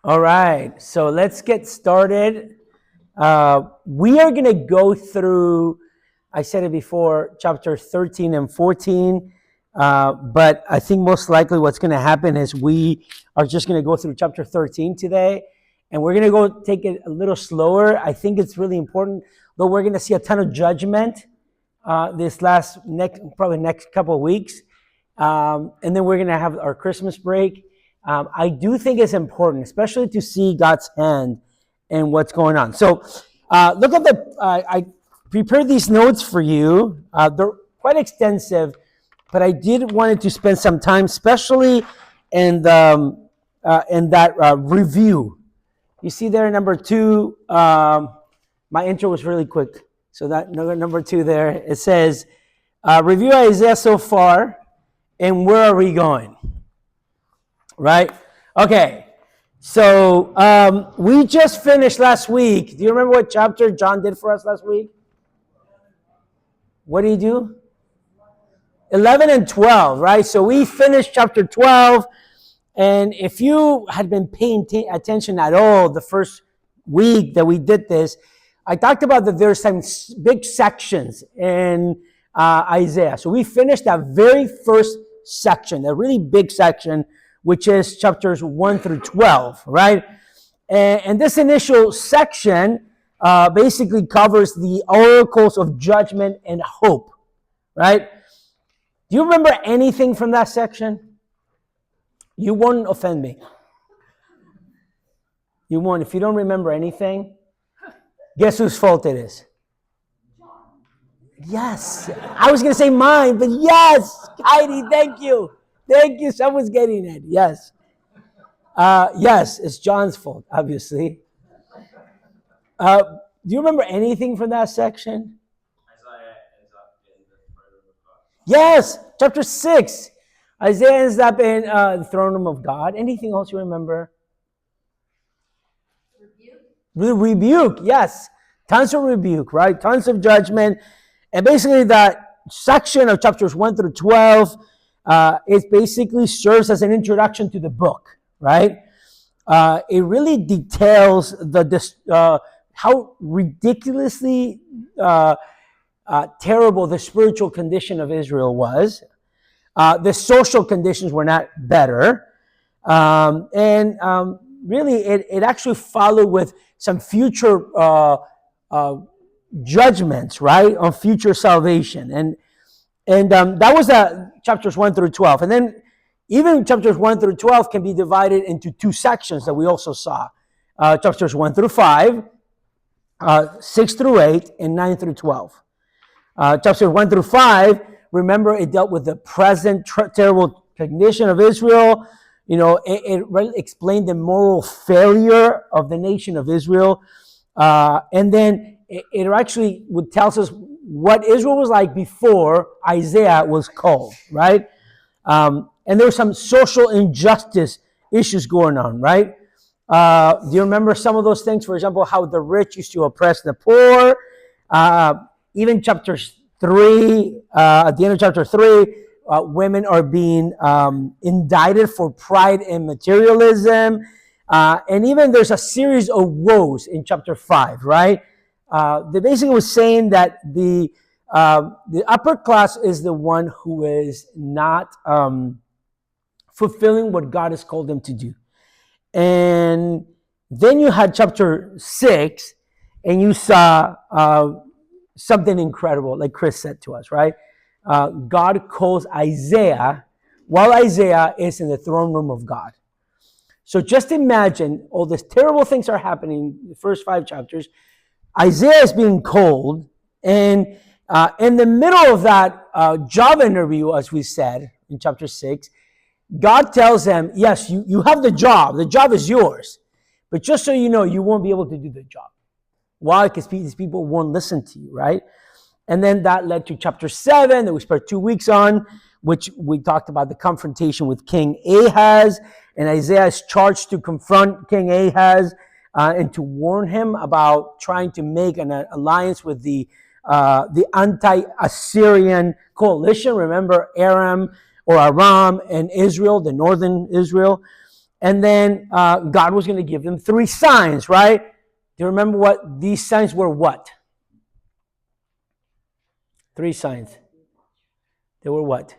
All right, so let's get started. We are going to go through, I said it before, chapter 13 and 14. But I think most likely what's going to happen is we are just going to go through chapter 13 today. And we're going to go take it a little slower. I think it's really important, though we're going to see a ton of judgment this probably next couple of weeks. And then we're going to have our Christmas break. I do think it's important, especially to see God's hand in what's going on. So look at I prepared these notes for you. They're quite extensive, but I did wanted to spend some time, especially in that review. You see there, number 2, my intro was really quick. So that number 2 there, it says, review Isaiah so far, and where are we going? Right? Okay. So we just finished last week. Do you remember what chapter John did for us last week? What did he do? 11 and 12, right? So we finished chapter 12. And if you had been paying attention at all the first week that we did this, I talked about that there's some big sections in Isaiah. So we finished that very first section, a really big section, which is chapters 1 through 12, right? And this initial section basically covers the oracles of judgment and hope, right? Do you remember anything from that section? You won't offend me. You won't. If you don't remember anything, guess whose fault it is? Yes. I was going to say mine, but yes. Heidi, thank you. Thank you. Someone's getting it. Yes. Yes, it's John's fault, obviously. Do you remember anything from that section? Isaiah ends up in the throne room of God. Yes, chapter 6. Isaiah ends up in the throne room of God. Anything else you remember? Rebuke, yes. Tons of rebuke, right? Tons of judgment. And basically that section of chapters 1 through 12, it basically serves as an introduction to the book, right? It really details how ridiculously terrible the spiritual condition of Israel was. The social conditions were not better. Really, it actually followed with some future judgments, right, on future salvation. And that was chapters 1 through 12. And then even chapters 1 through 12 can be divided into 2 sections that we also saw. Chapters 1 through 5, 6 through 8, and 9 through 12. Chapters 1 through 5, remember, it dealt with the present terrible condition of Israel. You know, it really explained the moral failure of the nation of Israel. And then it actually tells us what Israel was like before Isaiah was called, right? And there were some social injustice issues going on, right? Do you remember some of those things? For example, how the rich used to oppress the poor. Even chapter 3, at the end of chapter 3, women are being indicted for pride and materialism. And even there's a series of woes in chapter 5, right? They basically was saying that the upper class is the one who is not fulfilling what God has called them to do. And then you had chapter 6, and you saw something incredible, like Chris said to us, right? God calls Isaiah while Isaiah is in the throne room of God. So just imagine all these terrible things are happening in the first 5 chapters. Isaiah is being called, and in the middle of that job interview, as we said in chapter 6, God tells him, yes, you have the job is yours, but just so you know, you won't be able to do the job. Why? Because these people won't listen to you, right? And then that led to chapter 7 that we spent 2 weeks on, which we talked about the confrontation with King Ahaz. And Isaiah is charged to confront King Ahaz and to warn him about trying to make an alliance with the anti-Assyrian coalition. Remember Aram and Israel, the northern Israel. And then God was going to give them 3 signs, right? Do you remember what these signs were? What? 3 signs. They were what?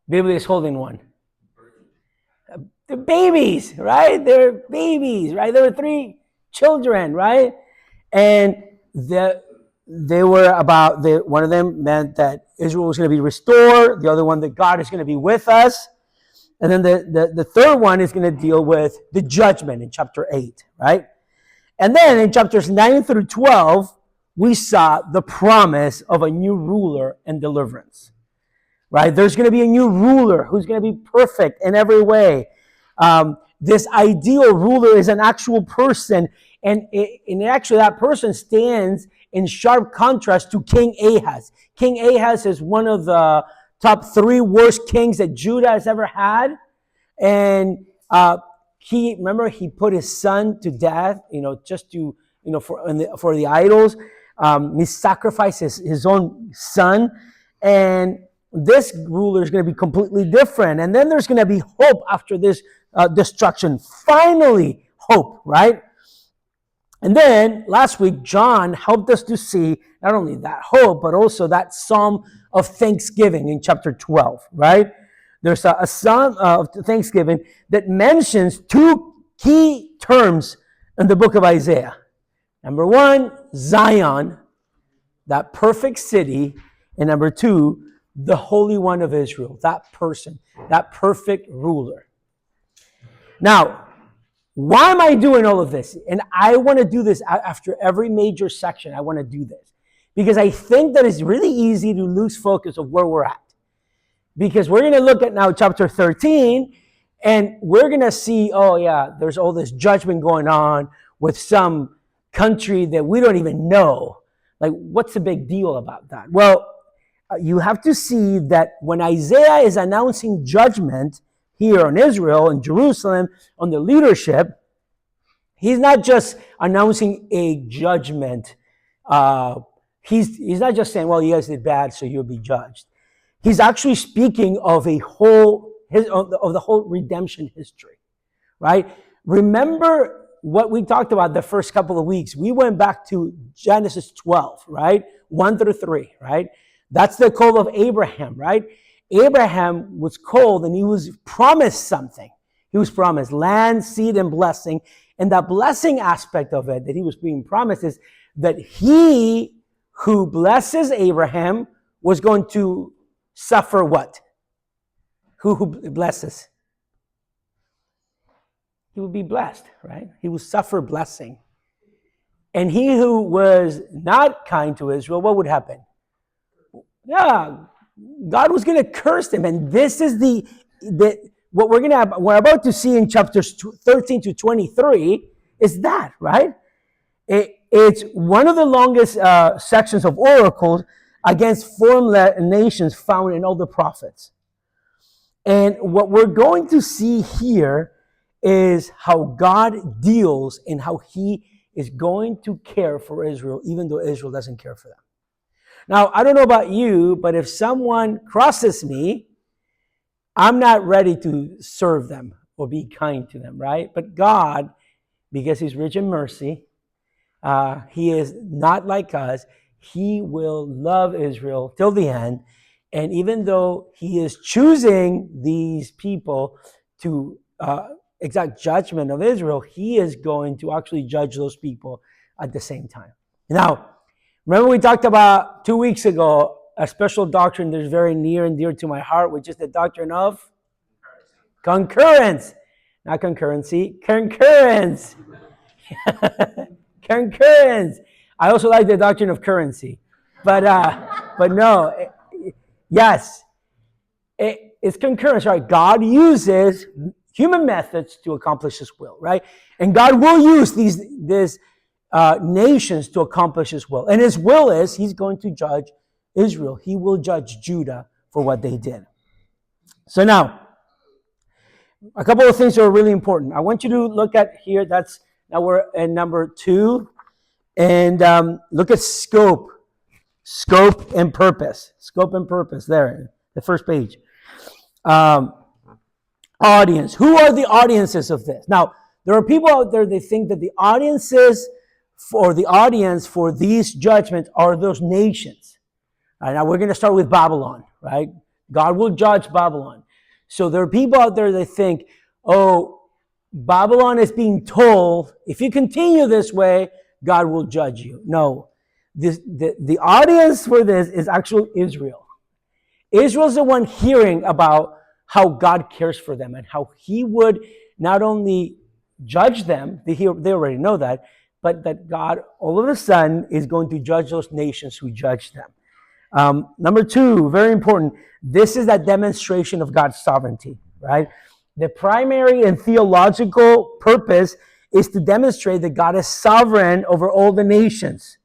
Biblia is holding one. The babies, right? They're babies, right? There were 3 children, right? And they were about, one of them meant that Israel was going to be restored. The other one, that God is going to be with us. And then the third one is going to deal with the judgment in chapter 8, right? And then in chapters 9 through 12, we saw the promise of a new ruler and deliverance, right? There's going to be a new ruler who's going to be perfect in every way. This ideal ruler is an actual person, and actually that person stands in sharp contrast to King Ahaz. King Ahaz is one of the top 3 worst kings that Judah has ever had, and he put his son to death, just to for the idols. He sacrificed his own son, and this ruler is going to be completely different. And then there's going to be hope after this destruction. Finally, hope, right? And then last week, John helped us to see not only that hope, but also that psalm of thanksgiving in chapter 12, right? There's a psalm of thanksgiving that mentions 2 key terms in the book of Isaiah. Number 1, Zion, that perfect city. And number 2, the Holy One of Israel, that person, that perfect ruler. Now, why am I doing all of this? And I want to do this after every major section. I want to do this because I think that it's really easy to lose focus of where we're at. Because we're going to look at now chapter 13, and we're going to see, oh yeah, there's all this judgment going on with some country that we don't even know. Like, what's the big deal about that? Well, you have to see that when Isaiah is announcing judgment here on Israel and Jerusalem, on the leadership, he's not just announcing a judgment. He's not just saying, well, you guys did bad, so you'll be judged. He's actually speaking of the whole redemption history, right? Remember what we talked about the first couple of weeks. We went back to Genesis 12, right? 1 through 3, right? That's the call of Abraham, right? Abraham was called and he was promised something. He was promised land, seed, and blessing. And that blessing aspect of it that he was being promised is that he who blesses Abraham was going to suffer what? Who blesses? He would be blessed, right? He would suffer blessing. And he who was not kind to Israel, what would happen? Yeah, God was going to curse them. And this is what we're about to see in chapters 13 to 23 is that, right? It's one of the longest sections of oracles against foreign nations found in all the prophets. And what we're going to see here is how God deals and how he is going to care for Israel, even though Israel doesn't care for them. Now, I don't know about you, but if someone crosses me, I'm not ready to serve them or be kind to them, right? But God, because he's rich in mercy, he is not like us. He will love Israel till the end. And even though he is choosing these people to exact judgment of Israel, he is going to actually judge those people at the same time. Now, remember we talked about 2 weeks ago a special doctrine that's very near and dear to my heart, which is the doctrine of concurrence. Not concurrency, concurrence. Concurrence. I also like the doctrine of currency. But no, yes, it's concurrence, right? God uses human methods to accomplish his will, right? And God will use these nations to accomplish his will. And his will is he's going to judge Israel. He will judge Judah for what they did. So now, a couple of things that are really important. I want you to look at here. Now we're at number 2. And look at scope and purpose. Scope and purpose there, the first page. Um, audience. Who are the audiences of this? Now, there are people out there that think that the audiences for the audience for these judgments are those nations. All right, now we're going to start with Babylon, right? God will judge Babylon. So there are people out there that think, oh, Babylon is being told, if you continue this way, God will judge you. No, the audience for this is actually Israel. Israel's the one hearing about how God cares for them and how he would not only judge them, they already know that, but that God all of a sudden is going to judge those nations who judge them. Number two, very important, this is that demonstration of God's sovereignty, right? The primary and theological purpose is to demonstrate that God is sovereign over all the nations.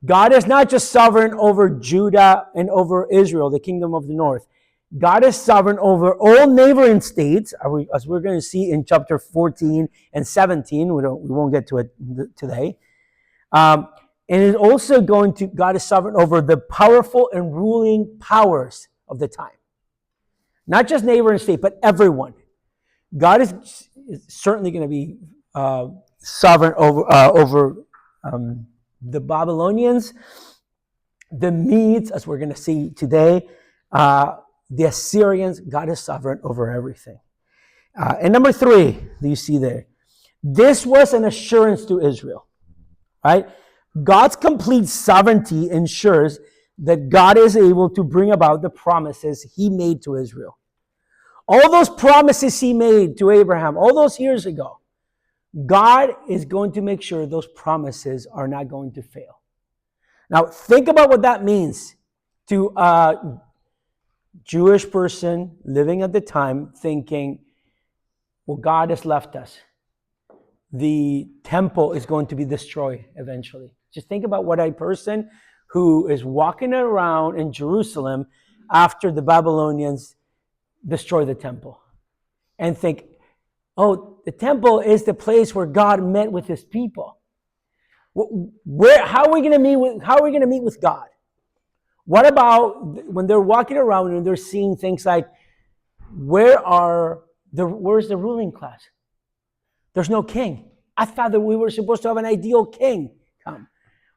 God is not just sovereign over Judah and over Israel, the kingdom of the north. God is sovereign over all neighboring states, as we're going to see in chapter 14 and 17. We won't get to it today. And it's also God is sovereign over the powerful and ruling powers of the time. Not just neighboring state, but everyone. God is certainly going to be sovereign over the Babylonians, the Medes, as we're going to see today, the Assyrians. God is sovereign over everything. And number three, that you see there, this was an assurance to Israel, right? God's complete sovereignty ensures that God is able to bring about the promises he made to Israel. All those promises he made to Abraham all those years ago, God is going to make sure those promises are not going to fail. Now, think about what that means to a Jewish person living at the time thinking, well, God has left us. The temple is going to be destroyed eventually. Just think about what a person who is walking around in Jerusalem after the Babylonians destroy the temple and think, oh, the temple is the place where God met with his people. How are we going to meet with God? What about when they're walking around and they're seeing things like, where's the ruling class? There's no king. I thought that we were supposed to have an ideal king come.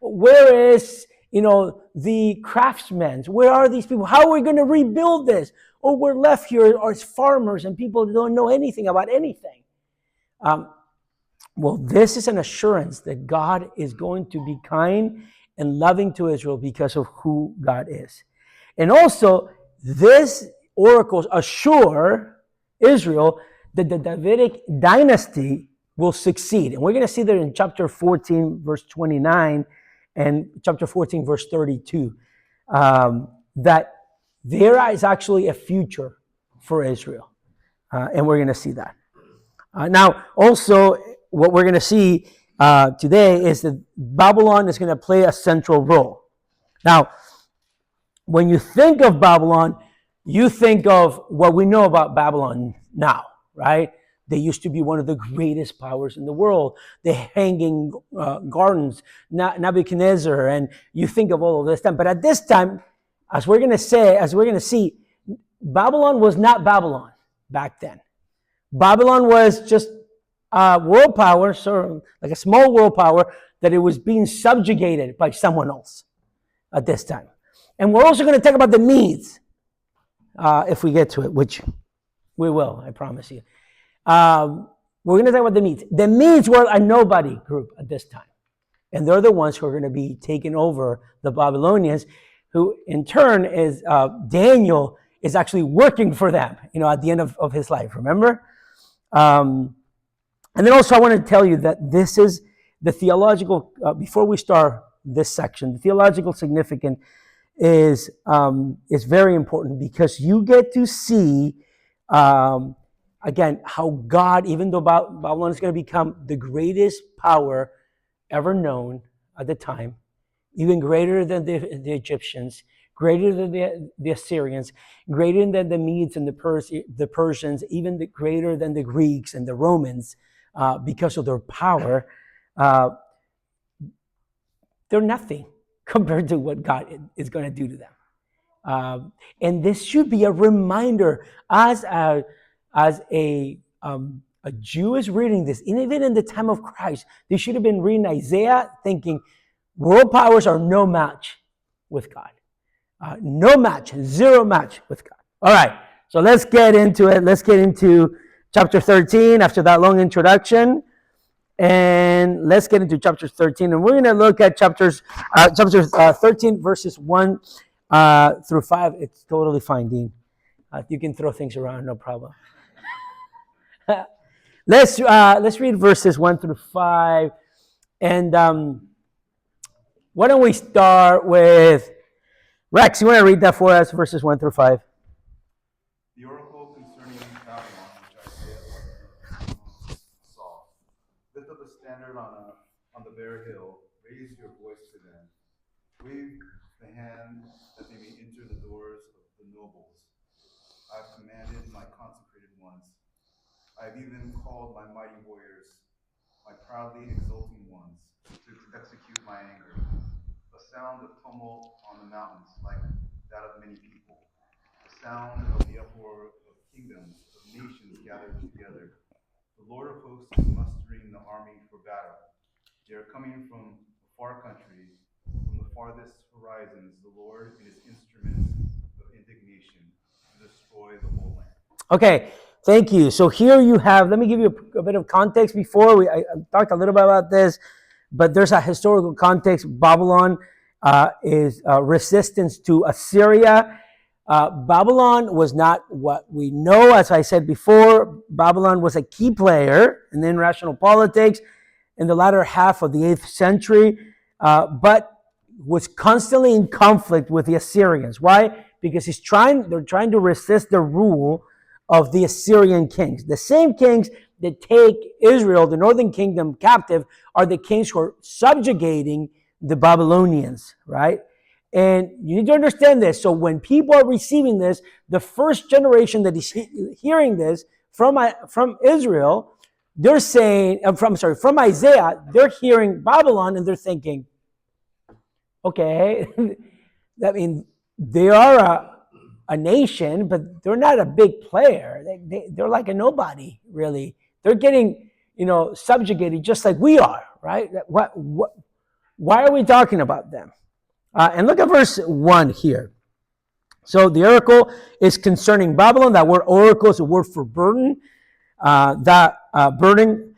Where is, the craftsmen? Where are these people? How are we going to rebuild this? Oh, we're left here as farmers and people don't know anything about anything. Well, this is an assurance that God is going to be kind and loving to Israel because of who God is. And also, these oracles assure Israel that the Davidic dynasty will succeed. And we're going to see that in chapter 14, verse 29, and chapter 14, verse 32, that there is actually a future for Israel. And we're going to see that. Now, also, what we're going to see today is that Babylon is going to play a central role. Now, when you think of Babylon, you think of what we know about Babylon now, right? They used to be one of the greatest powers in the world. The hanging gardens, Nebuchadnezzar, and you think of all of this time. But at this time, as we're going to see, Babylon was not Babylon back then. Babylon was just a world power, so like a small world power, that it was being subjugated by someone else at this time. And we're also going to talk about the Medes, if we get to it, which we will, I promise you. We're going to talk about the Medes. The Medes were a nobody group at this time. And they're the ones who are going to be taking over the Babylonians, who in turn is, Daniel is actually working for them, at the end of his life, remember? And then also I want to tell you that this is the theological, before we start this section, the theological significance is very important because you get to see, again, how God, even though Babylon is going to become the greatest power ever known at the time, even greater than the Egyptians, greater than the Assyrians, greater than the Medes and the Persians, even greater than the Greeks and the Romans, because of their power, they're nothing compared to what God is going to do to them. And this should be a reminder as a Jew is reading this, and even in the time of Christ, they should have been reading Isaiah thinking world powers are no match with God. No match, zero match with God. All right, so let's get into it. Let's get into chapter 13 after that long introduction. And let's get into chapter 13. And we're going to look at chapter 13, verses 1 through 5. It's totally fine, Dean. You can throw things around, no problem. Let's read verses 1 through 5. And why don't we start with Rex? You want to read that for us, verses 1 through 5? The oracle concerning Babylon, which Isaiah saw. Lift up a standard on the bare hill. Raise your voice to them. Wave the hand that they may enter the doors of the nobles. I have commanded my consecrated ones. I have even called my mighty warriors, my proudly exulting ones, to execute my anger. A sound of tumult on the mountains, like that of many people. The sound of the uproar of kingdoms, of nations gathered together. The Lord of hosts is mustering the army for battle. They are coming from a far country, from the farthest horizons, the Lord and his instruments of indignation to destroy the whole land. Okay, thank you. So here you have, let me give you a bit of context before. I talked a little bit about this, but there's a historical context. Babylon is resistance to Assyria. Babylon was not what we know. As I said before, Babylon was a key player in international politics in the latter half of the 8th century, but was constantly in conflict with the Assyrians. Why? Because they're trying to resist the rule of the Assyrian kings. The same kings that take Israel, the northern kingdom, captive are the kings who are subjugating the Babylonians, right? And you need to understand this. So when people are receiving this, the first generation that is hearing this from Israel, they're saying, from Isaiah, they're hearing Babylon and they're thinking, okay, I mean, they are a nation, but they're not a big player. They're like a nobody, really. They're getting, subjugated just like we are, right? Why are we talking about them? And look at verse 1 here. So the oracle is concerning Babylon. That word oracle is a word for burden. Burden,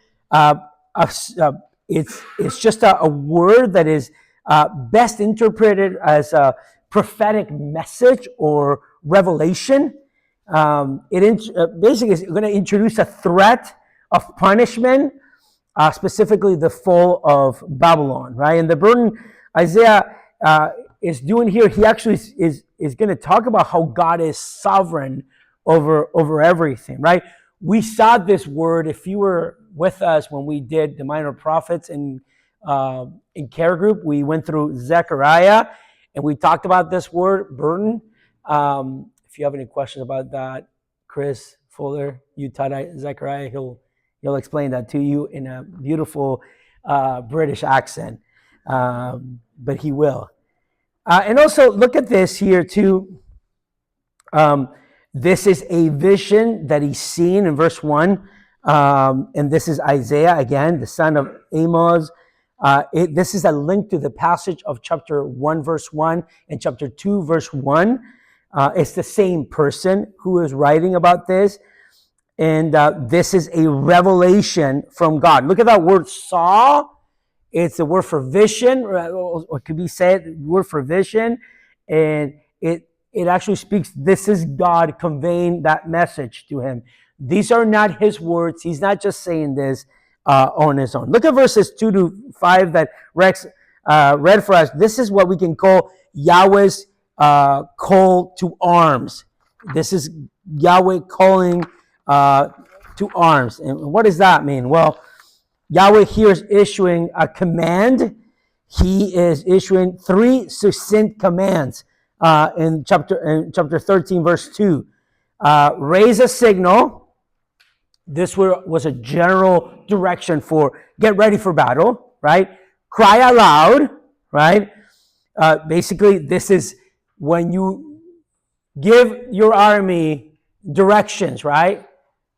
it's just a word that is best interpreted as a prophetic message or revelation. It basically is going to introduce a threat of punishment, specifically the fall of Babylon, right? And the burden Isaiah is doing here, he actually is going to talk about how God is sovereign over everything, right? We saw this word, if you were with us when we did the minor prophets in care group, we went through Zechariah and we talked about this word, burden. If you have any questions about that, Chris Fuller, you taught Zechariah, he'll explain that to you in a beautiful British accent, but he will. And also look at this here too. This is a vision that he's seen in verse 1. And this is Isaiah, again, the son of Amos. This is a link to the passage of chapter 1, verse 1, and chapter 2, verse 1. It's the same person who is writing about this. And this is a revelation from God. Look at that word saw. It's a word for vision, or it could be said word for vision. And it actually speaks, this is God conveying that message to him. These are not his words. He's not just saying this on his own. Look at verses 2 to 5 that Rex read for us. This is what we can call Yahweh's call to arms. This is Yahweh calling to arms. And what does that mean? Well, Yahweh here is issuing a command. He is issuing 3 succinct commands in chapter 13, verse 2. Raise a signal. This was a general direction for get ready for battle, right? Cry aloud, right? Basically, this is when you give your army directions, right?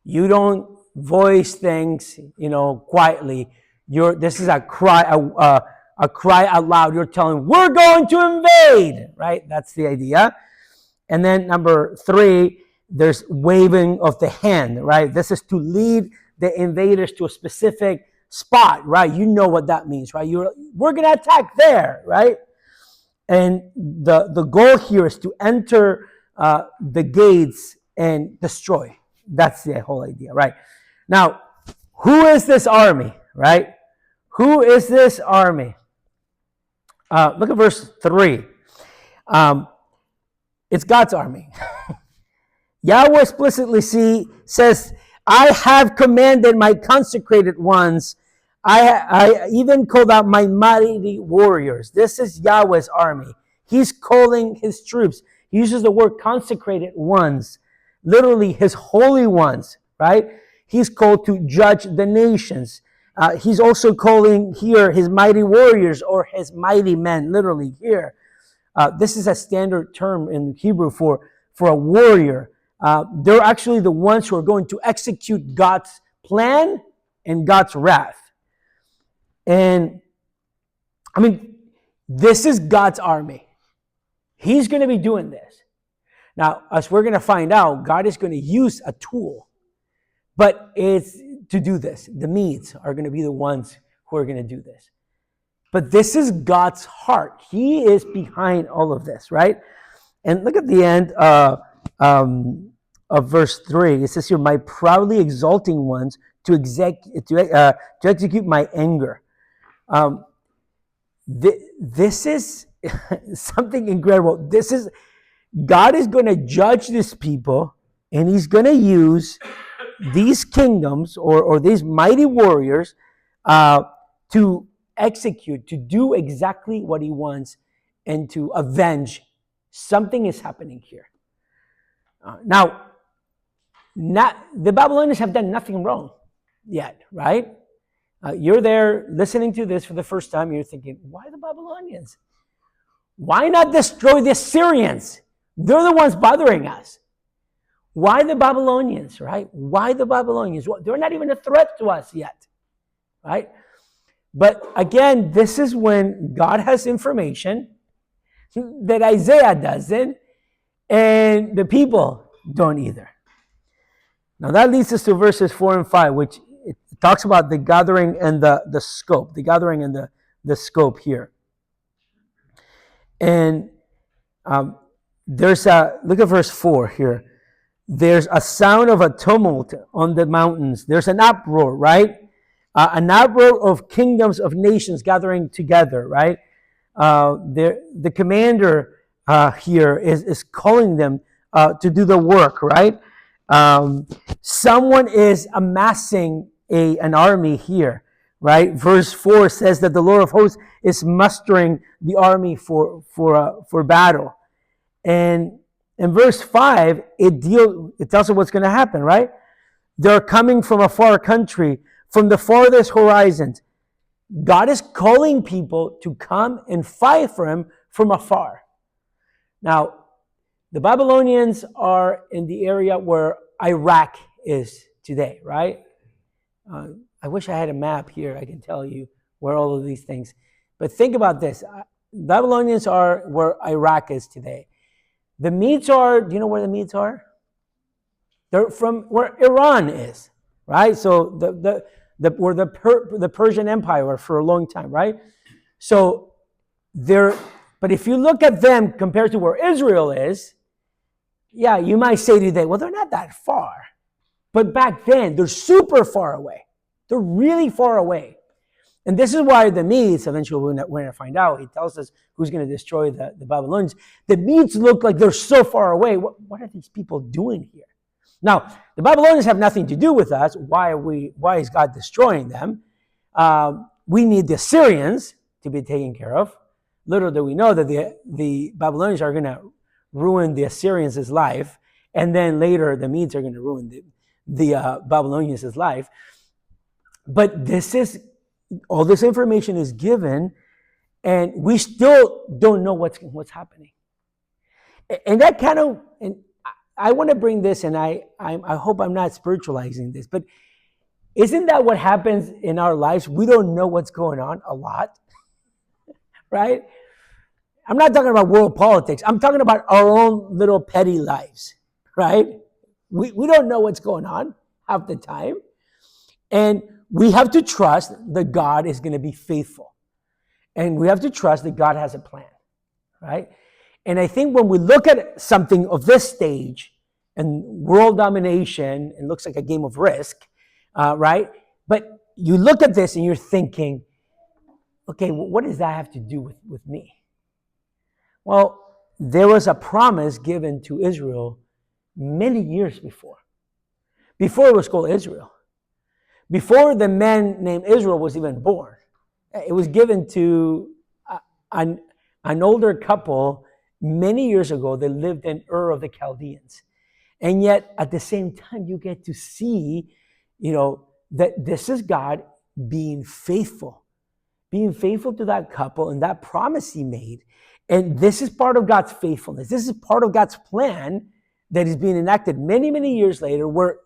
You don't voice things, quietly. This is a cry, a cry out loud. You're telling, we're going to invade, right? That's the idea. And then number 3, there's waving of the hand, right? This is to lead the invaders to a specific spot, right? You know what that means, right? We're going to attack there, right? And the goal here is to enter the gates and destroy. That's the whole idea, right? Now, who is this army, right? Who is this army? Look at verse 3. It's God's army. Yahweh explicitly says, I have commanded my consecrated ones. I even called out my mighty warriors. This is Yahweh's army. He's calling his troops. He uses the word consecrated ones, literally his holy ones, right? He's called to judge the nations. He's also calling here his mighty warriors or his mighty men, literally here. This is a standard term in Hebrew for a warrior. They're actually the ones who are going to execute God's plan and God's wrath. And, this is God's army. He's going to be doing this. Now, as we're going to find out, God is going to use a tool. But it's to do this. The Medes are going to be the ones who are going to do this. But this is God's heart. He is behind all of this, right? And look at the end of verse 3. It says here, my proudly exalting ones to execute my anger. This is something incredible. God is going to judge these people, and he's going to use these kingdoms or these mighty warriors to execute, to do exactly what he wants, and to avenge. Something is happening here. Now, the Babylonians have done nothing wrong yet, right? You're there listening to this for the first time. You're thinking, why the Babylonians? Why not destroy the Assyrians? They're the ones bothering us. Why the Babylonians, right? Why the Babylonians? Well, they're not even a threat to us yet, right? But again, this is when God has information that Isaiah doesn't, and the people don't either. Now that leads us to verses 4 and 5, which it talks about the gathering and the scope, the gathering and the scope here. And look at verse 4 here. There's a sound of a tumult on the mountains. There's an uproar, right? An uproar of kingdoms of nations gathering together, right? The commander here is calling them to do the work, right? Someone is amassing an army here, right? Verse 4 says that the Lord of hosts is mustering the army for battle. And in verse 5, it tells us what's going to happen, right? They're coming from a far country, from the farthest horizons. God is calling people to come and fight for him from afar. Now, the Babylonians are in the area where Iraq is today, right? I wish I had a map here. I can tell you where all of these things. But think about this. Babylonians are where Iraq is today. The Medes are, do you know where the Medes are? They're from where Iran is, right? So where the Persian Empire for a long time, right? So but if you look at them compared to where Israel is, yeah, you might say today, well, they're not that far. But back then, they're super far away. They're really far away. And this is why the Medes, eventually we're going to find out, he tells us who's going to destroy the Babylonians. The Medes look like they're so far away. What are these people doing here? Now, the Babylonians have nothing to do with us. Why is God destroying them? We need the Assyrians to be taken care of. Little do we know that the Babylonians are going to ruin the Assyrians' life, and then later the Medes are going to ruin the Babylonians' life. But all this information is given, and we still don't know what's happening. And that kind of, and I want to bring this, and I hope I'm not spiritualizing this, but isn't that what happens in our lives? We don't know what's going on a lot, right? I'm not talking about world politics. I'm talking about our own little petty lives, right? We don't know what's going on half the time. And we have to trust that God is going to be faithful. And we have to trust that God has a plan, right? And I think when we look at something of this stage and world domination, it looks like a game of Risk, right? But you look at this and you're thinking, okay, well, what does that have to do with me? Well, there was a promise given to Israel many years before it was called Israel. Before the man named Israel was even born, it was given to an older couple many years ago that lived in Ur of the Chaldeans. And yet, at the same time, you get to see, that this is God being faithful to that couple and that promise he made. And this is part of God's faithfulness. This is part of God's plan that is being enacted many, many years later, where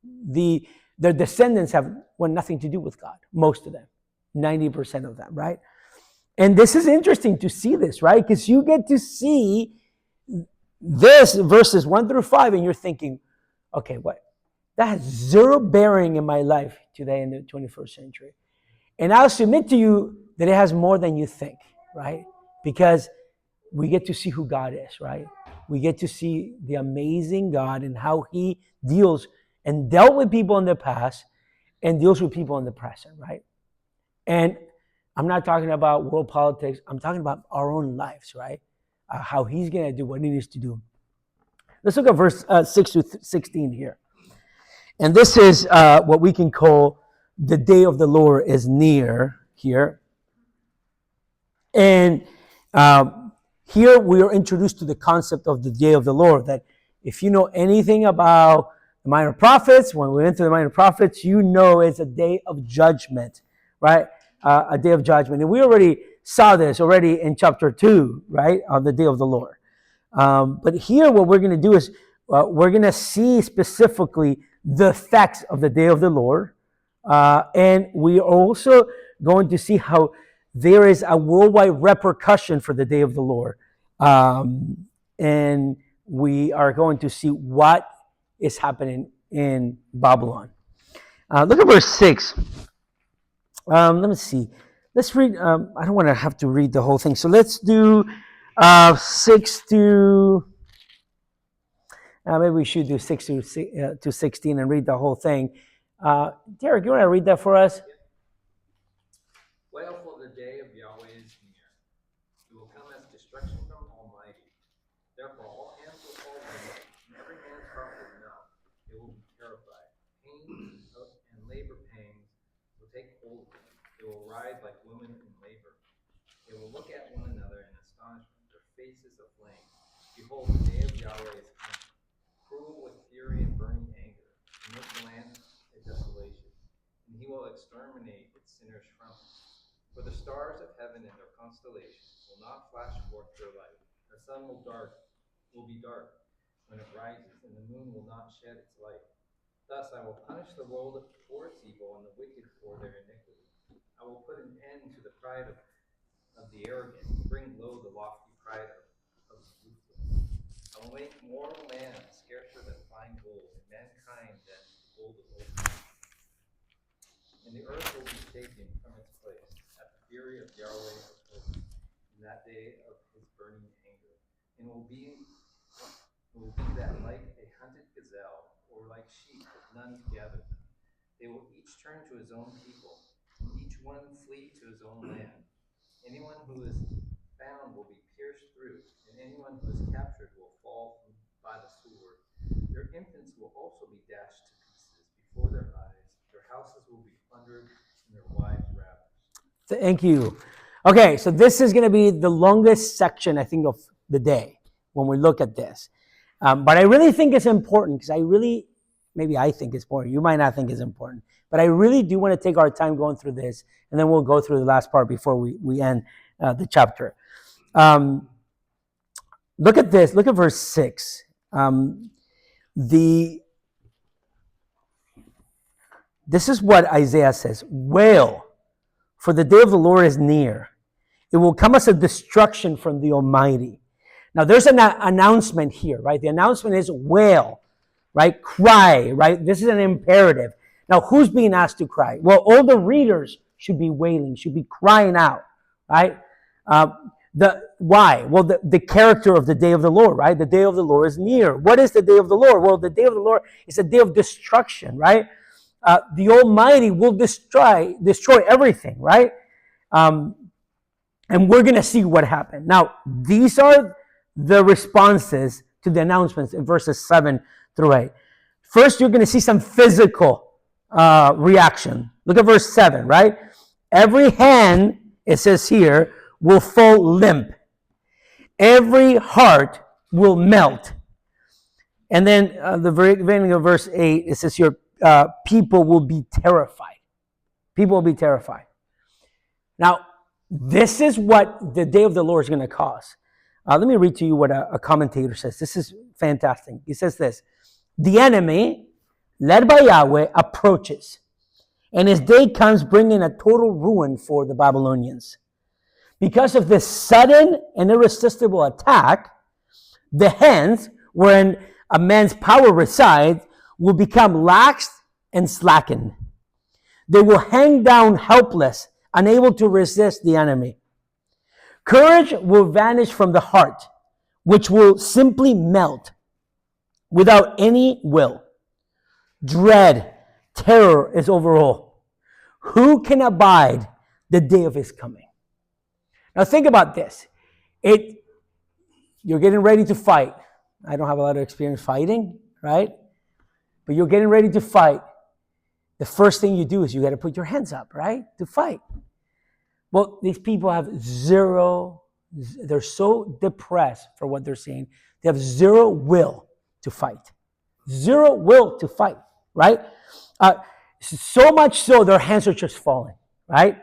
their descendants have nothing to do with God, most of them, 90% of them, right? And this is interesting to see this, right? Because you get to see this, verses 1 through 5, and you're thinking, okay, what? That has zero bearing in my life today in the 21st century. And I'll submit to you that it has more than you think, right? Because we get to see who God is, right? We get to see the amazing God and how he deals and dealt with people in the past and deals with people in the present, right? And I'm not talking about world politics. I'm talking about our own lives, right? How he's going to do what he needs to do. Let's look at verse 6 to 16 here. And this is what we can call the day of the Lord is near here. And here we are introduced to the concept of the day of the Lord, that if you know anything about the minor prophets, when we enter the minor prophets, you know it's a day of judgment, right? A day of judgment. And we already saw this already in chapter 2, right? On the day of the Lord. But here what we're going to do is we're going to see specifically the effects of the day of the Lord. And we are also going to see how there is a worldwide repercussion for the day of the Lord. And we are going to see what is happening in Babylon. Look at verse 6. Let me see. Let's read. I don't want to have to read the whole thing. So let's do 6 to... maybe we should do 6 to 16 and read the whole thing. Derek, you want to read that for us? Wail, for the day of Yahweh is near. It will come as destruction from Almighty. Therefore all hands will fall limp, and every man's heart will melt. They will be terrified. Pains and labor pangs will take hold of them. They will writhe like women in labor. They will look at one another in astonishment, their faces aflame. Behold, the day of Yahweh is coming, cruel with fury and burning anger, to make the land a desolation. And he will exterminate its sinners from it. For the stars of heaven and their constellations will not flash forth their light. The sun will be dark when it rises, and the moon will not shed its light. Thus I will punish the world for its evil and the wicked for their iniquity. I will put an end to the pride of the arrogant, and bring low the lofty pride of the ruthless. I will make mortal man scarcer than fine gold, and mankind than gold of Ophir. And the earth will be shaken from its place at the fury of Yahweh of hosts in that day of his burning anger. And it will be that like a hunted gazelle, or like sheep with none to gather them. They will each turn to his own people, and each one flee to his own land. Anyone who is found will be pierced through, and anyone who is captured will fall by the sword. Their infants will also be dashed to pieces before their eyes. Their houses will be plundered, and their wives ravished. Thank you. Okay, so this is going to be the longest section, I think, of the day when we look at this. But I really think it's important because maybe I think it's important. You might not think it's important. But I really do want to take our time going through this, and then we'll go through the last part before we end the chapter. Look at this. Look at verse 6. This is what Isaiah says. Wail, for the day of the Lord is near. It will come as a destruction from the Almighty. Now, there's an announcement here, right? The announcement is wail, right? Cry, right? This is an imperative. Now, who's being asked to cry? Well, all the readers should be wailing, should be crying out, right? Why? Well, the character of the day of the Lord, right? The day of the Lord is near. What is the day of the Lord? Well, the day of the Lord is a day of destruction, right? The Almighty will destroy everything, right? And we're going to see what happened. Now, these are the responses to the announcements in verses 7 through 8. First, you're going to see some physical reaction. Look at verse 7, right? Every hand, it says here, will fall limp. Every heart will melt. And then the very beginning of verse 8, it says here, people will be terrified. People will be terrified. Now, this is what the day of the Lord is going to cause. Let me read to you what a commentator says. This is fantastic. He says this: the enemy, led by Yahweh, approaches, and his day comes bringing a total ruin for the Babylonians. Because of this sudden and irresistible attack, the hands, wherein a man's power resides, will become lax and slackened. They will hang down helpless, unable to resist the enemy. Courage will vanish from the heart, which will simply melt without any will. Dread, terror is over all. Who can abide the day of his coming? Now think about this. You're getting ready to fight. I don't have a lot of experience fighting, right? But you're getting ready to fight. The first thing you do is you got to put your hands up, right? To fight. Well, these people have they're so depressed for what they're seeing. They have zero will to fight. Zero will to fight, right? So much so their hands are just falling, right?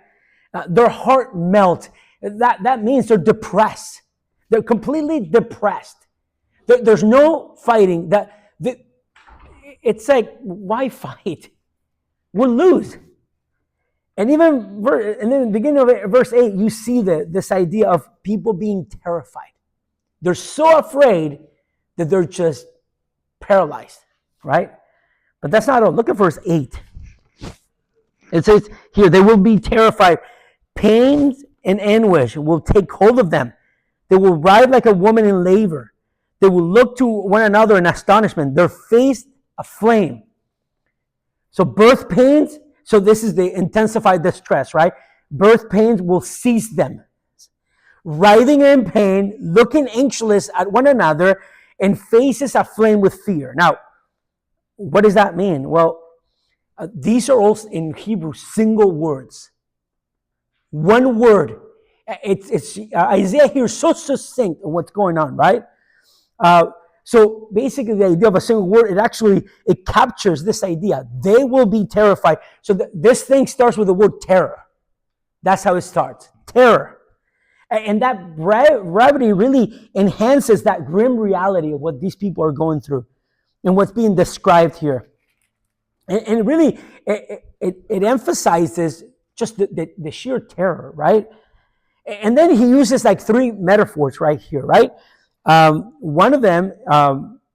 Their heart melts. That means they're depressed. They're completely depressed. There's no fighting. It's like, why fight? We'll lose. And then in the beginning of verse 8, you see this idea of people being terrified. They're so afraid that they're just paralyzed, right? But that's not all. Look at verse 8. It says here, they will be terrified. Pains and anguish will take hold of them. They will writhe like a woman in labor. They will look to one another in astonishment, their face aflame. So birth pains, so this is the intensified distress, right? Birth pains will seize them. Writhing in pain, looking anxious at one another, and faces aflame with fear. Now, what does that mean? Well, these are all in Hebrew single words. One word. It's Isaiah here is so succinct of what's going on, right? So basically the idea of a single word, it captures this idea. They will be terrified. So this thing starts with the word terror. That's how it starts. Terror. And that gravity really enhances that grim reality of what these people are going through and what's being described here. And really, it emphasizes just the sheer terror, right? And then he uses like three metaphors right here, right? One of them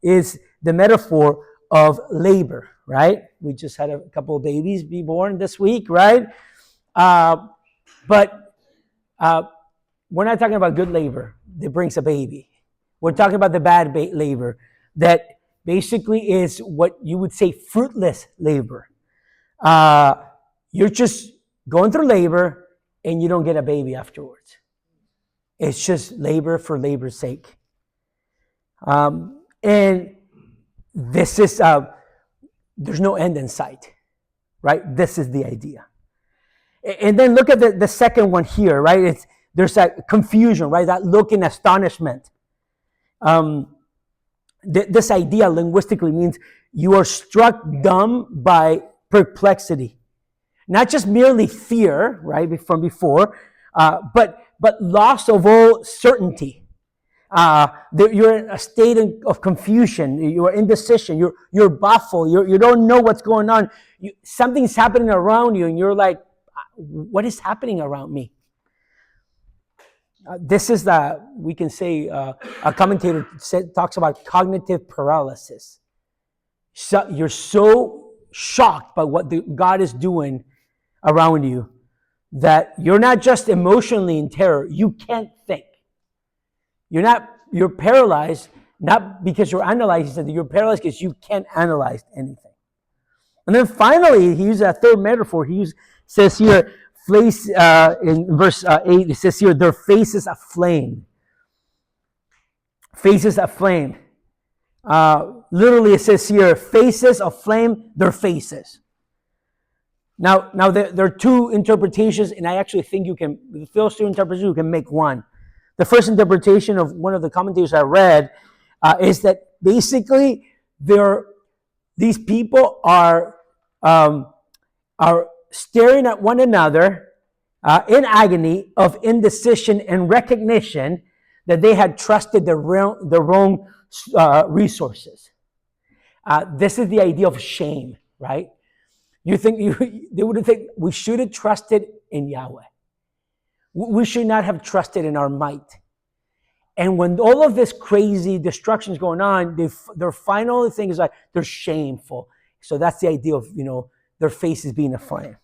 is the metaphor of labor, right? We just had a couple of babies be born this week, right? But we're not talking about good labor that brings a baby. We're talking about the bad labor that basically is what you would say fruitless labor. You're just going through labor and you don't get a baby afterwards. It's just labor for labor's sake. And this is, there's no end in sight, right? This is the idea. And then look at the second one here, right? There's that confusion, right? That look in astonishment. This idea linguistically means you are struck dumb by perplexity. Not just merely fear, right, from before, but loss of all certainty. You're in a state of confusion. You're indecision. You're baffled. You don't know what's going on. Something's happening around you, and you're like, what is happening around me? This is we can say, a commentator talks about cognitive paralysis. So you're so shocked by what God is doing around you that you're not just emotionally in terror, you can't think. You're paralyzed, not because you're analyzing, you're paralyzed because you can't analyze anything. And then finally, he uses a third metaphor. Says here, in verse 8, it says here, their faces aflame. Faces aflame. Literally, it says here, faces aflame, their faces. Now there are two interpretations, and I actually think with those two interpretations, you can make one. The first interpretation of one of the commentators I read is that basically these people are staring at one another in agony of indecision and recognition that they had trusted the wrong resources. This is the idea of shame, right? They would think we should have trusted in Yahweh. We should not have trusted in our might. And when all of this crazy destruction is going on, their final thing is like they're shameful. So that's the idea of their faces being aflame.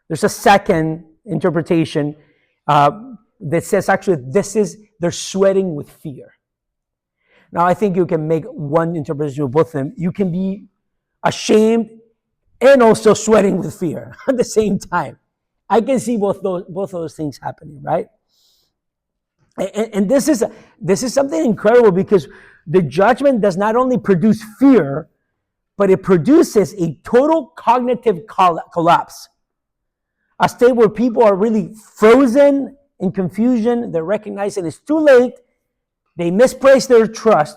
There's a second interpretation that says actually they're sweating with fear. Now I think you can make one interpretation of both of them. You can be ashamed and also sweating with fear at the same time. I can see both of those things happening, right? And this is something incredible because the judgment does not only produce fear, but it produces a total cognitive collapse. A state where people are really frozen in confusion. They're recognizing it's too late. They misplace their trust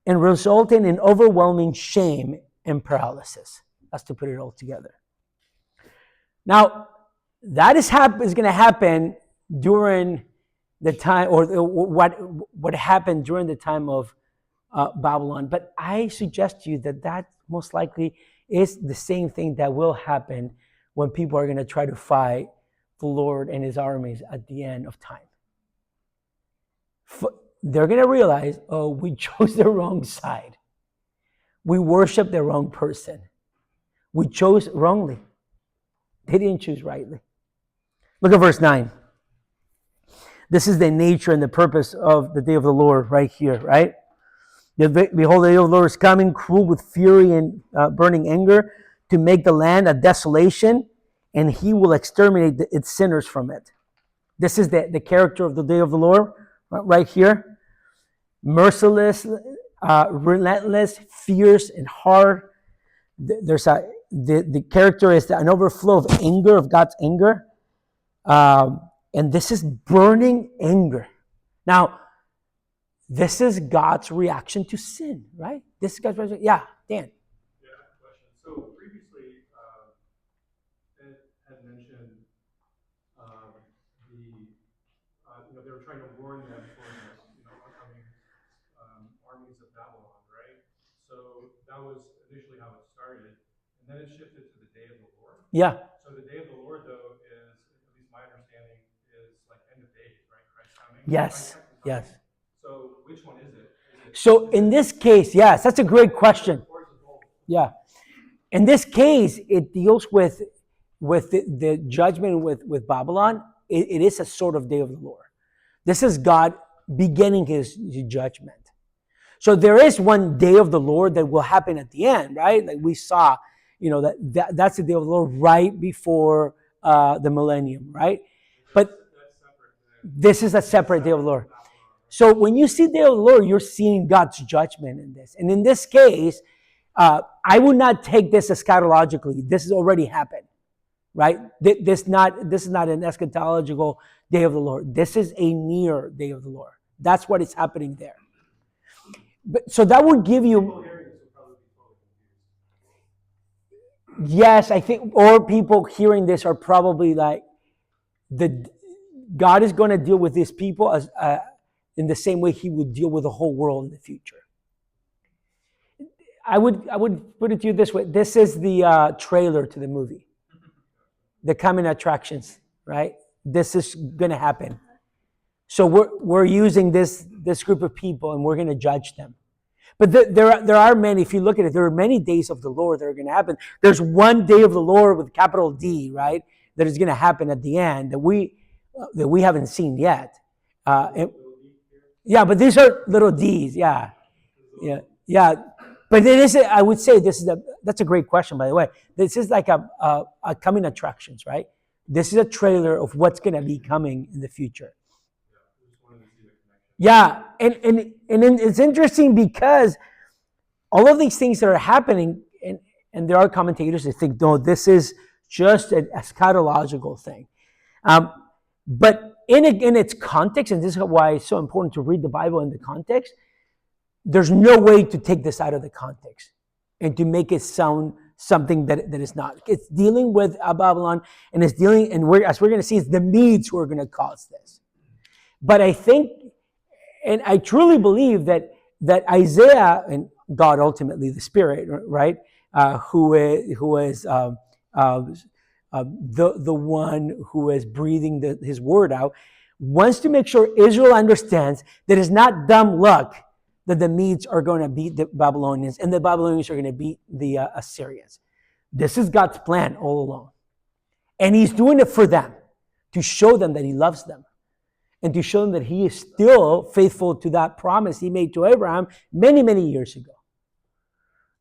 and resulting in overwhelming shame and paralysis. That's to put it all together. Now, that is going to happen during the time, or what happened during the time of Babylon. But I suggest to you that most likely is the same thing that will happen when people are going to try to fight the Lord and his armies at the end of time. They're going to realize, oh, we chose the wrong side. We worshiped the wrong person. We chose wrongly. They didn't choose rightly. Look at verse 9. This is the nature and the purpose of the day of the Lord right here, right? Behold, the day of the Lord is coming, cruel with fury and burning anger, to make the land a desolation, and he will exterminate its sinners from it. This is the character of the day of the Lord right here. Merciless, relentless, fierce, and hard. The character is an overflow of anger, of God's anger. And this is burning anger. Now, this is God's reaction to sin, right? This is God's reaction. Yeah, Dan. Yeah, I have a question. So previously, Ed had mentioned they were trying to warn them for the upcoming armies of Babylon, right? So that was initially how it started, and then it shifted to the day of the Lord. Yeah. So the day of the Lord, though, is, at least my understanding, is like end of days, right? Christ coming. Yes. Yes. So which one is it? So in this case, yes, that's a great question. Yeah. In this case, it deals with the judgment with Babylon. It is a sort of day of the Lord. This is God beginning his judgment. So there is one day of the Lord that will happen at the end, right? Like we saw, that's the day of the Lord right before the millennium, right? But this is a separate day of the Lord. So when you see the day of the Lord, you're seeing God's judgment in this. And in this case, I would not take this eschatologically. This has already happened, right? This is not an eschatological day of the Lord. This is a near day of the Lord. That's what is happening there. But, so that would give you... Yes, I think, or people hearing this are probably like, God is going to deal with these people as in the same way he would deal with the whole world in the future. I would put it to you this way. This is the trailer to the movie. The coming attractions, right? This is going to happen. So we're using this group of people and we're going to judge them. But there are many, if you look at it, there are many days of the Lord that are going to happen. There's one day of the Lord with capital D, right? That is going to happen at the end that we haven't seen yet. Yeah, but these are little D's. Yeah. But it is. I would say that's a great question, by the way. This is like a coming attractions, right? This is a trailer of what's going to be coming in the future. Yeah, and it's interesting because all of these things that are happening, and there are commentators that think, no, this is just an eschatological thing. But in its context, and this is why it's so important to read the Bible in the context, there's no way to take this out of the context and to make it sound something that is not. It's dealing with Babylon, and it's dealing, and as we're going to see, it's the Medes who are going to cause this. But I think, and I truly believe that Isaiah, and God ultimately, the Spirit, right, who is the one who is breathing his word out, wants to make sure Israel understands that it's not dumb luck that the Medes are going to beat the Babylonians and the Babylonians are going to beat the Assyrians. This is God's plan all along. And he's doing it for them, to show them that he loves them and to show them that he is still faithful to that promise he made to Abraham many, many years ago.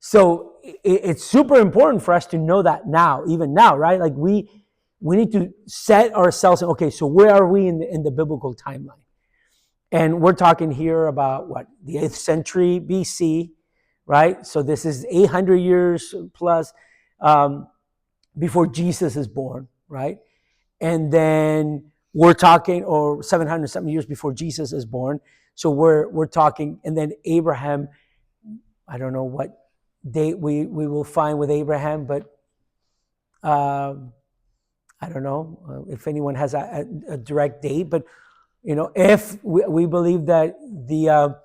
So it's super important for us to know that now, even now, right? Like we need to set ourselves, okay, so where are we in the biblical timeline? And we're talking here about the 8th century BC, right? So this is 800 years plus before Jesus is born, right? And then we're talking, or 700 something years before Jesus is born. So we're talking, and then Abraham, I don't know what date we will find with Abraham, but I don't know if anyone has a direct date, but if we believe that the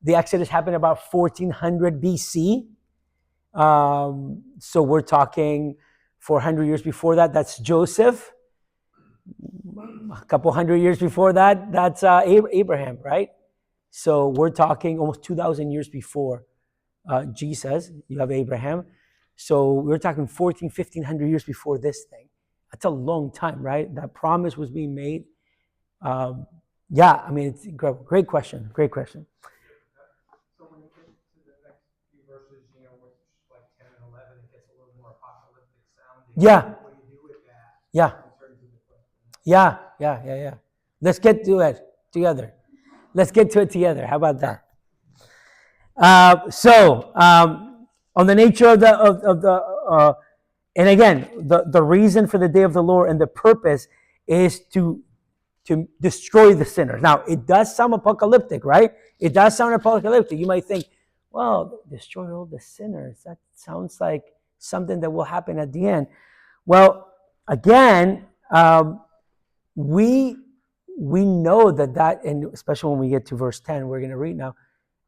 Exodus happened about 1400 BC, so we're talking 400 years before that, that's Joseph. A couple hundred years before that, that's Abraham, right? So we're talking almost 2,000 years before Jesus, you have Abraham. So we're talking 1,500 years before this thing. That's a long time, right? That promise was being made. Yeah, I mean, it's great question. Great question. So when you get to the next few verses, which like 10 and 11, it gets a little more apocalyptic sounding. Yeah. What do you do with that? Yeah. In terms of the question? Yeah. Let's get to it together. How about that? On the nature of the and again, the reason for the day of the Lord and the purpose is to destroy the sinners. Now, it does sound apocalyptic, right? It does sound apocalyptic. You might think, well, destroy all the sinners. That sounds like something that will happen at the end. Well, again, we know that, and especially when we get to verse 10, we're going to read now,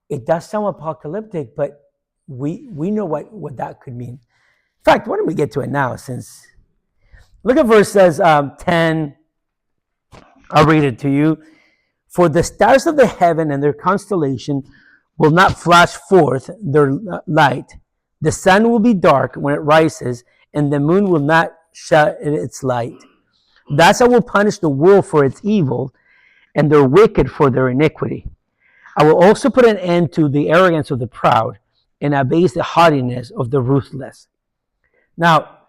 it does sound apocalyptic, but we know what that could mean. In fact, why don't we get to it now, since, look at verse 10. I'll read it to you. For the stars of the heaven and their constellation will not flash forth their light. The sun will be dark when it rises, and the moon will not shed its light. Thus I will punish the world for its evil, and the wicked for their iniquity. I will also put an end to the arrogance of the proud, and abase the haughtiness of the ruthless. Now,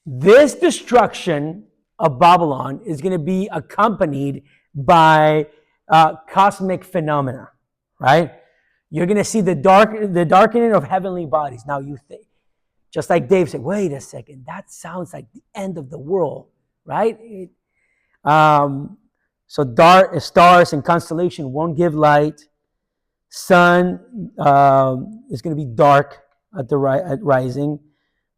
this destruction of Babylon is going to be accompanied by cosmic phenomena, right? You're going to see the darkening of heavenly bodies. Now you think, just like Dave said, wait a second, that sounds like the end of the world, right? So dark stars and constellation won't give light. Sun is going to be dark at rising.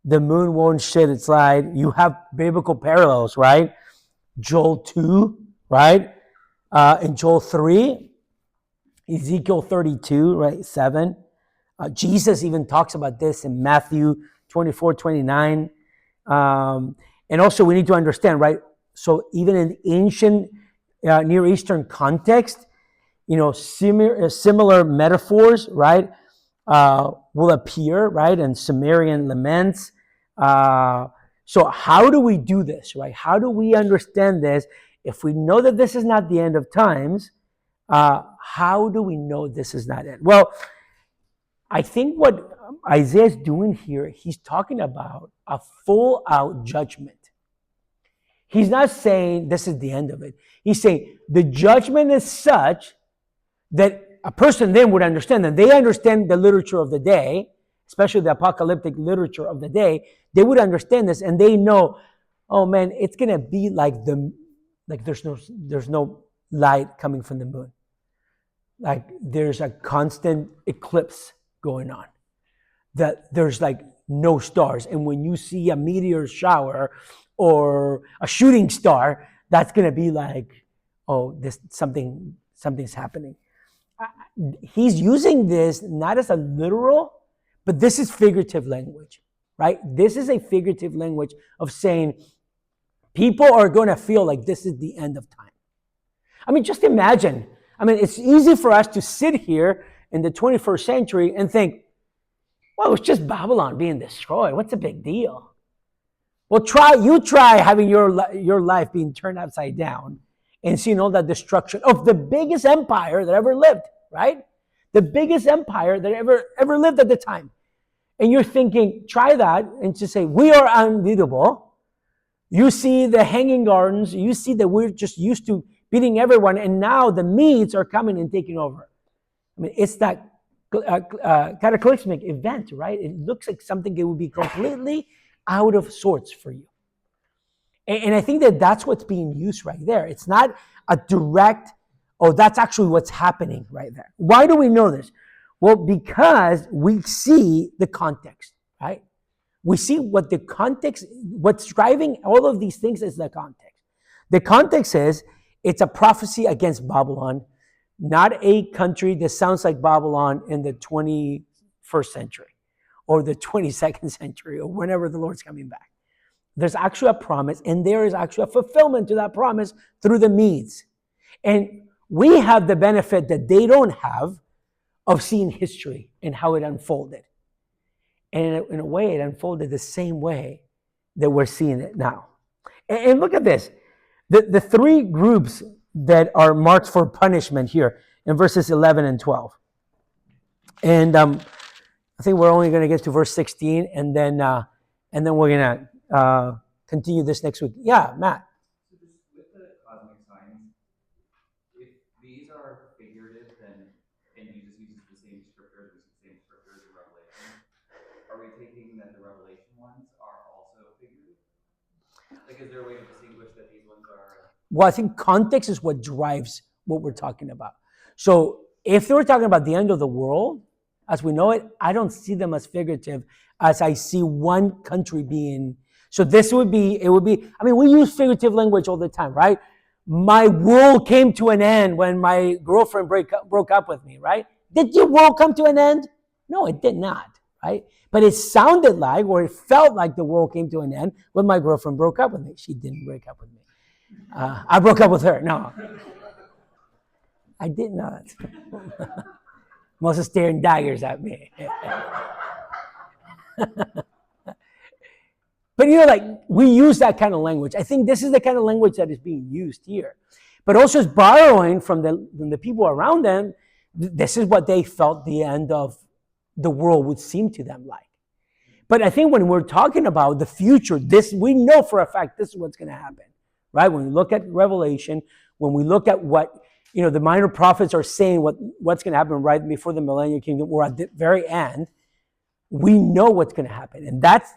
The moon won't shed its light. You have biblical parallels, right? Joel 2, right? in Joel 3, Ezekiel 32, right, 7. Jesus even talks about this in Matthew 24, 29. And also we need to understand, right? So even in ancient Near Eastern context, similar metaphors, right, will appear, right, in Sumerian laments. So how do we do this, right? How do we understand this? If we know that this is not the end of times, how do we know this is not it? Well, I think what Isaiah is doing here, he's talking about a full out judgment. He's not saying this is the end of it. He's saying the judgment is such that a person then would understand that they understand the literature of the day, especially the apocalyptic literature of the day. They would understand this and they know, oh man, it's going to be like there's no light coming from the moon. Like there's a constant eclipse going on, that there's like no stars. And when you see a meteor shower or a shooting star, that's going to be like, oh, something's happening. He's using this not as a literal, but this is figurative language, right? This is a figurative language of saying people are going to feel like this is the end of time. I mean, just imagine. I mean, it's easy for us to sit here in the 21st century and think, well, it's just Babylon being destroyed. What's the big deal? Well, try having your life being turned upside down and seeing all that destruction of the biggest empire that ever lived, right? The biggest empire that ever lived at the time. And you're thinking, try that and just say, we are unbeatable. You see the hanging gardens. You see that we're just used to beating everyone. And now the Medes are coming and taking over. I mean, it's that cataclysmic event, right? It looks like something that would be completely out of sorts for you. And I think that that's what's being used right there. It's not a direct, oh, that's actually what's happening right there. Why do we know this? Well, because we see the context, right? We see what the context, what's driving all of these things is the context. The context is it's a prophecy against Babylon, not a country that sounds like Babylon in the 21st century or the 22nd century or whenever the Lord's coming back. There's actually a promise, and there is actually a fulfillment to that promise through the Medes. And we have the benefit that they don't have of seeing history and how it unfolded. And in a way, it unfolded the same way that we're seeing it now. And look at this. The three groups that are marked for punishment here in verses 11 and 12. And I think we're only going to get to verse 16, and then we're going to continue this next week. Yeah, Matt. So just with the cosmic signs, if these are figurative, then and Jesus uses the same scriptures in Revelation, are we taking that the Revelation ones are also figurative? Like, is there a way to distinguish that these ones are? Well, I think context is what drives what we're talking about. So if they were talking about the end of the world, as we know it, I don't see them as figurative as I see one country being. So it would be, I mean, we use figurative language all the time, right? My world came to an end when my girlfriend broke up with me, right? Did your world come to an end? No, it did not, right? But it sounded like, or it felt like the world came to an end when my girlfriend broke up with me. She didn't break up with me. I broke up with her. No, I did not. Mostly staring daggers at me. But like we use that kind of language. I think this is the kind of language that is being used here. But also is borrowing from the people around them. This is what they felt the end of the world would seem to them like. But I think when we're talking about the future, we know for a fact this is what's going to happen. Right? When we look at Revelation, when we look at what the minor prophets are saying, what's going to happen right before the millennial kingdom, or at the very end, we know what's going to happen. And that's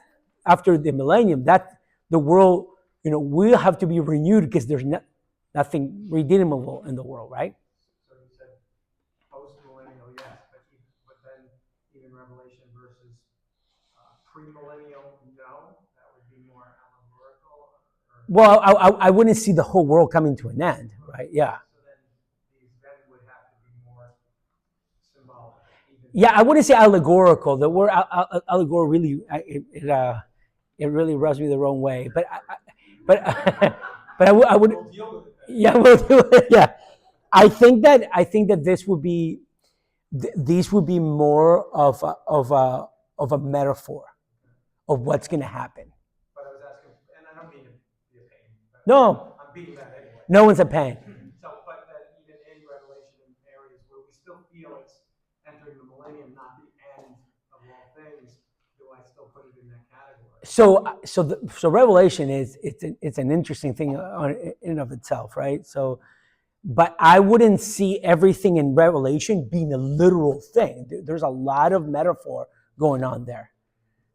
after the millennium, that the world, will have to be renewed because there's nothing redeemable in the world, right? So you said post-millennial, yes, but then even Revelation versus pre-millennial, no, that would be more allegorical. Well, I wouldn't see the whole world coming to an end, right? Yeah. So then Yeah, I wouldn't say allegorical. The word allegorical really it really rubs me the wrong way. But but I would We'll deal with it then. yeah, we'll do it. Yeah, I think that this would be these would be more of a metaphor of what's going to happen. But I was asking, and I don't mean to be a pain. But No, I'm beating that anyway. no one's a pain. So, but that even in Revelation, in areas where we still feel it's entering the millennium, not the end of all things, do I still put it in that category? So Revelation it's an interesting thing in and of itself, right? So, but I wouldn't see everything in Revelation being a literal thing. There's a lot of metaphor going on there,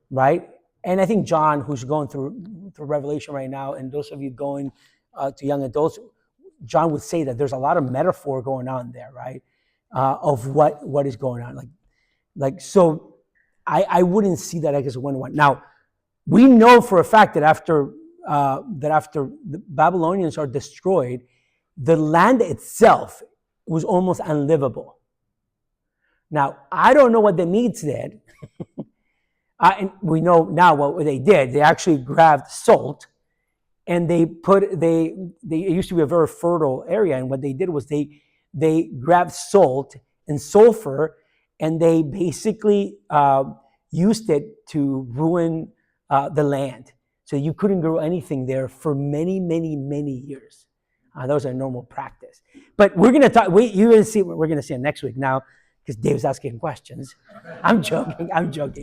right? And I think John, who's going through Revelation right now, and those of you going to young adults, John would say that there's a lot of metaphor going on there, right? Of what is going on, like so. I wouldn't see that as a one-to-one. Now, we know for a fact that after the Babylonians are destroyed, the land itself was almost unlivable. Now, I don't know what the Medes did. And we know now what they did. They actually grabbed salt, and they it used to be a very fertile area, and what they did was they grabbed salt and sulfur, and they basically used it to ruin the land. So you couldn't grow anything there for many, many, many years. That was a normal practice. But we're going to talk. You're going to see what we're going to see next week now, because Dave's asking questions. I'm joking.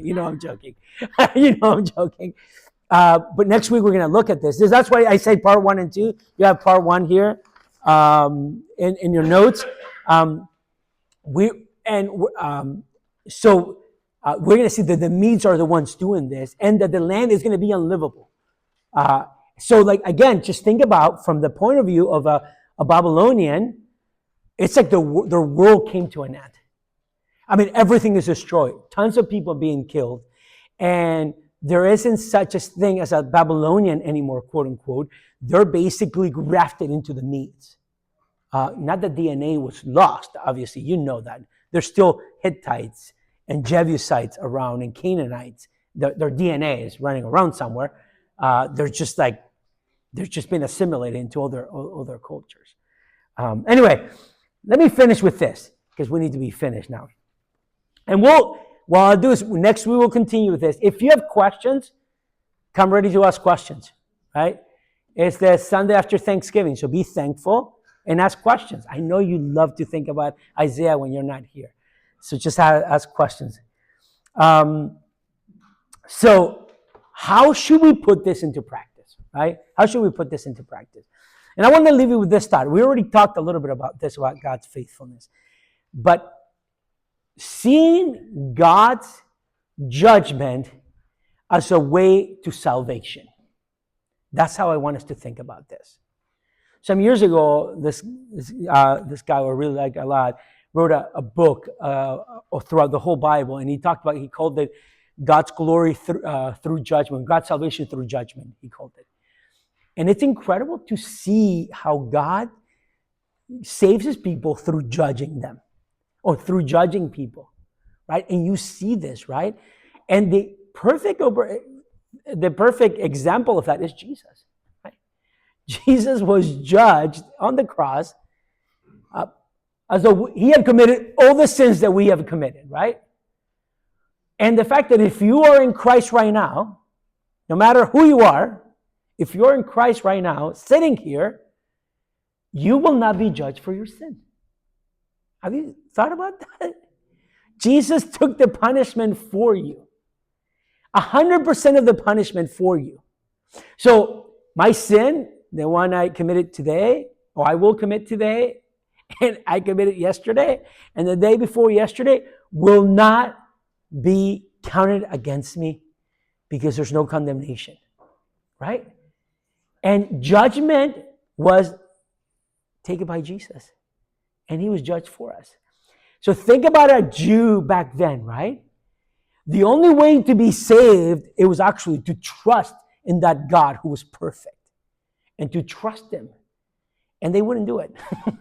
You know I'm joking. I'm joking. But next week we're going to look at this. That's why I say part 1 and 2. You have part 1 here in your notes. So we're going to see that the Medes are the ones doing this, and that the land is going to be unlivable. So, like, again, just think about from the point of view of a Babylonian, it's like their world came to an end. I mean, everything is destroyed. Tons of people being killed. And there isn't such a thing as a Babylonian anymore, quote unquote. They're basically grafted into the Medes. Not that DNA was lost, obviously, you know that. There's still Hittites and Jebusites around and Canaanites. Their DNA is running around somewhere. They're just been assimilated into other cultures. Anyway, let me finish with this, because we need to be finished now. And what I'll do is next we will continue with this. If you have questions, come ready to ask questions, right? It's the Sunday after Thanksgiving, so be thankful and ask questions. I know you love to think about Isaiah when you're not here. So just ask questions. So how should we put this into practice, right? How should we put this into practice? And I want to leave you with this thought. We already talked a little bit about this, about God's faithfulness. But seeing God's judgment as a way to salvation. That's how I want us to think about this. Some years ago, this guy I really like a lot wrote a book throughout the whole Bible, and he called it God's glory through judgment, God's salvation through judgment, he called it. And it's incredible to see how God saves his people through judging them, or through judging people, right? And you see this, right? And the perfect example of that is Jesus, right? Jesus was judged on the cross as though he had committed all the sins that we have committed, right? And the fact that if you are in Christ right now, no matter who you are, if you're in Christ right now, sitting here, you will not be judged for your sin. Have you thought about that? Jesus took the punishment for you. 100% of the punishment for you. So my sin, the one I committed today, or I will commit today, and I committed yesterday, and the day before yesterday, will not be counted against me, because there's no condemnation, right? And judgment was taken by Jesus, and he was judged for us. So think about a Jew back then, right? The only way to be saved, it was actually to trust in that God who was perfect, and to trust him. And they wouldn't do it,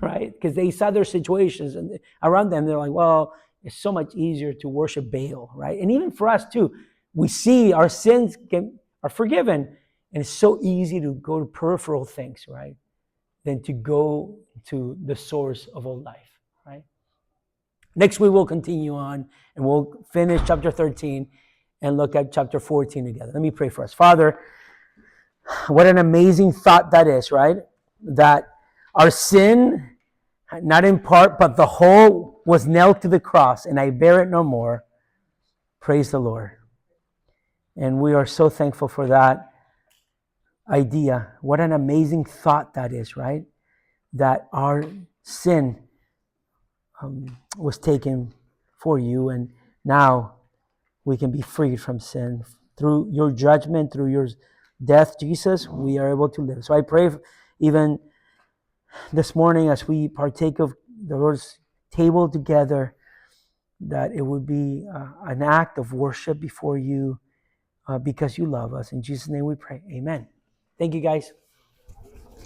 right? Because they saw their situations and around them. They're like, well, it's so much easier to worship Baal, right? And even for us too, we see our sins are forgiven, and it's so easy to go to peripheral things, right? Than to go to the source of all life, right? Next week we'll continue on and we'll finish chapter 13 and look at chapter 14 together. Let me pray for us. Father, what an amazing thought that is, right? That our sin, not in part, but the whole, was nailed to the cross, and I bear it no more. Praise the Lord. And we are so thankful for that idea. What an amazing thought that is, right? That our sin was taken for you, and now we can be freed from sin. Through your judgment, through your death, Jesus, we are able to live. So I pray even this morning as we partake of the Lord's table together, that it would be an act of worship before you because you love us. In Jesus' name we pray. Amen. Thank you, guys.